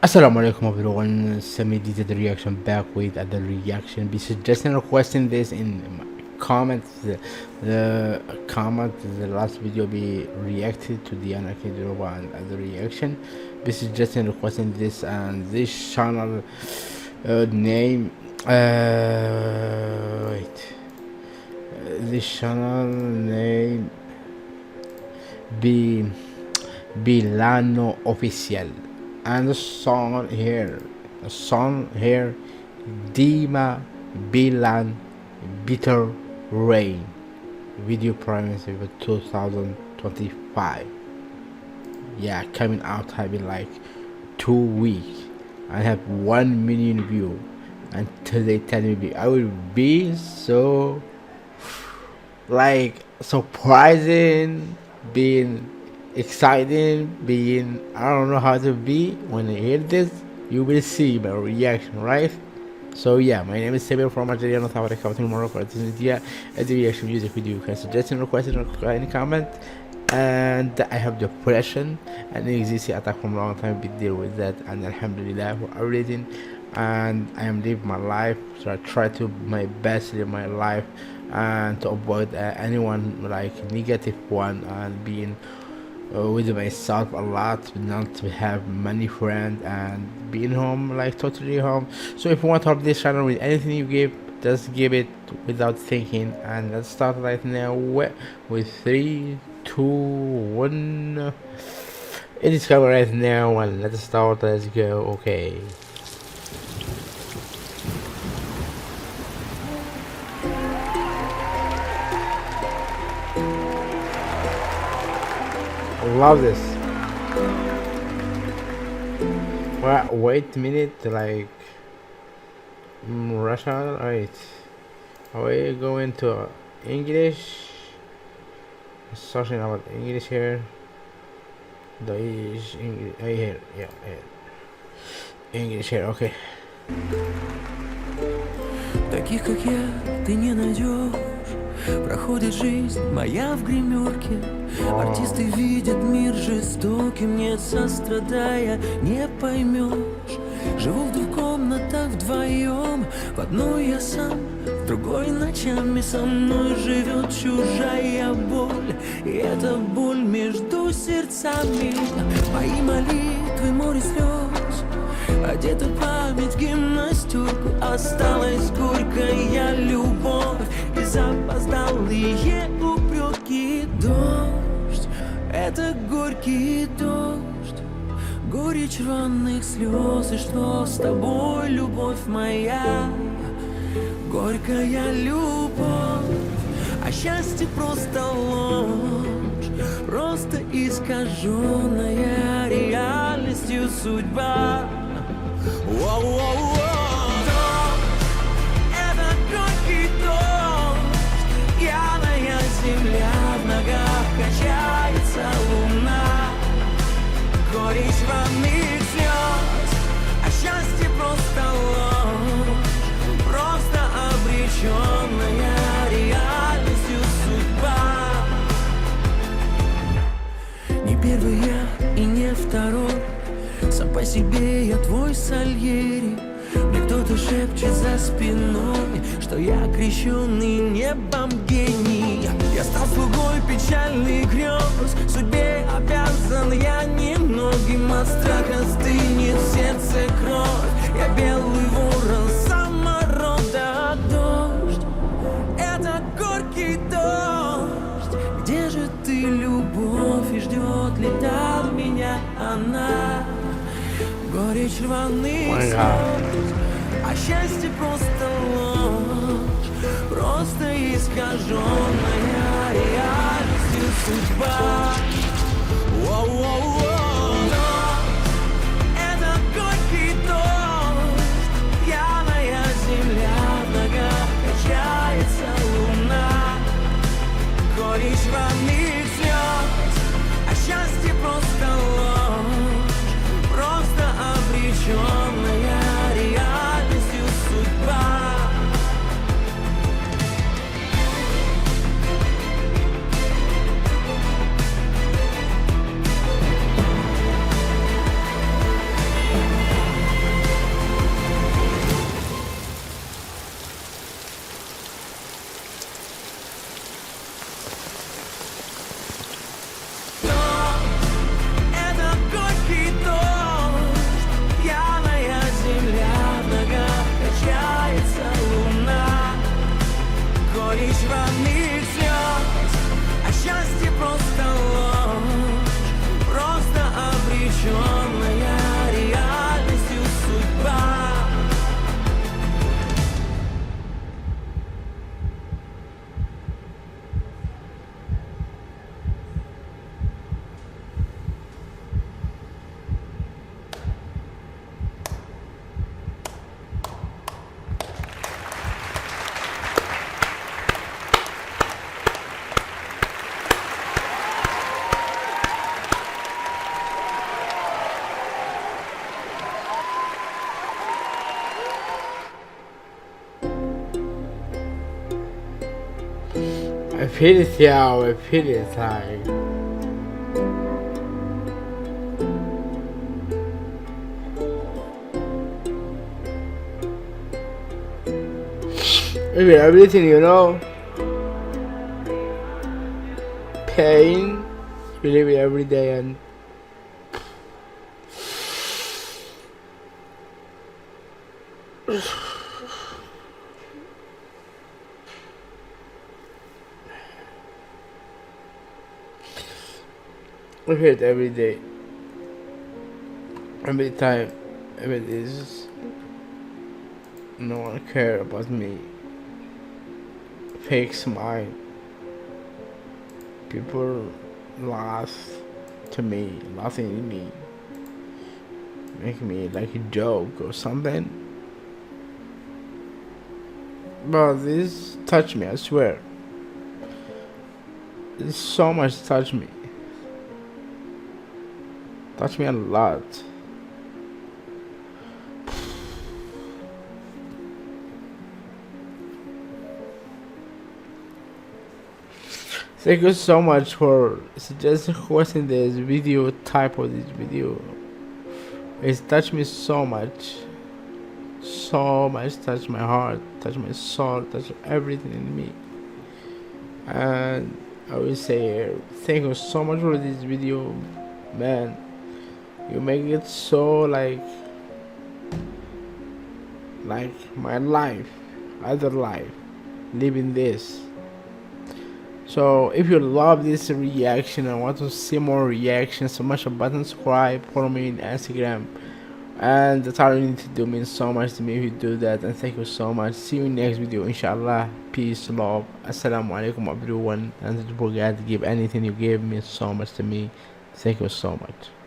Assalamu alaikum everyone, Samir did the reaction back with other reaction. Be suggesting requesting this in comments. The comment the last video be reacted to the Anarchy Droba and other reaction. Be suggesting requesting this and this channel name wait this channel name be Bilano Official. And the song here, Dima Bilan, Bitter Rain. Video premise of 2025. Yeah, coming out having like 2 weeks. I have 1 million view. Until they tell me I will be so like surprising, being exciting, being I don't know how to be. When you hear this, you will see my reaction, right? So yeah, my name is Samir from Algeria, North Africa, coming to Morocco. This is the reaction music video. You can suggest and request in any comment. And I have depression and anxiety attack from a long time. We deal with that, and alhamdulillah for everything. And I am living my life, so I try to my best live my life and to avoid anyone like negative one, and being with myself a lot, not to have many friends and being home, like totally home. So if you want to help this channel with anything you give, just give it without thinking. And let's start right now with 3, 2, 1. It is coming right now, and let's start. Let's go. Okay. Love this. Wait a minute, like Russian. Wait, are we going to English? Searching about English here. The English here, yeah, English here. Okay. Таких, как я, ты не найдешь. Проходит жизнь моя в гримерке. Артисты видят мир жестоким, не сострадая, не поймешь. Живу в 2 комнатах вдвоем. В одной я сам, в другой ночами со мной живет чужая боль. И эта боль между сердцами. Мои молитвы, море слез. Одета в память гимнастерку. Осталась горькая любовь и запоздалые упреки. Дождь, это горький дождь, горечь рваных слез. И что с тобой, любовь моя? Горькая любовь, а счастье просто ложь, просто искаженная реальностью судьба. Воу-воу-воу. Это горький дождь, пьяная земля, в ногах качается луна. Горечь рваных слез, а счастье просто ложь, просто обреченная реальностью судьба. Не первый я и не второй, сам по себе я твой Сальери. Мне кто-то шепчет за спиной, что я крещенный небом гений. Я стал слугой печальных грез, судьбе обязан я немногим. От страха стынет в сердце кровь. Я белый ворон саморода. Дождь, это горький дождь. Где же ты, любовь, и ждет ли там меня она? Горечь рваных слез, а счастье просто ложь, просто искаженная реальностью судьба. Воу-воу-воу. Это горький дождь, пьяная земля, в ногах качается луна. Горечь рваных слез, а счастье просто ложь, просто обреченная реальностью судьба. feel it, yeah, I feel it, like. Maybe everything, you know. Pain, you live it every day, and I hear it every day, every time, every day. No one care about me. Fake smile. People laugh to me, laughing at me, make me like a joke or something. But this touched me, I swear. This so much touched me. Touched me a lot. Thank you so much for suggesting watching this video, type of this video. It's touched me so much. So much, touched my heart, touched my soul, touched everything in me. And I will say thank you so much for this video, man. You make it so like my life, other life, living this. So if you love this reaction and want to see more reactions, smash a button, subscribe, follow me on Instagram, and that's all you need to do. Means so much to me if you do that. And thank you so much. See you in next video, inshallah. Peace, love, assalamu alaikum everyone, and don't forget to give anything you give means so much to me. Thank you so much.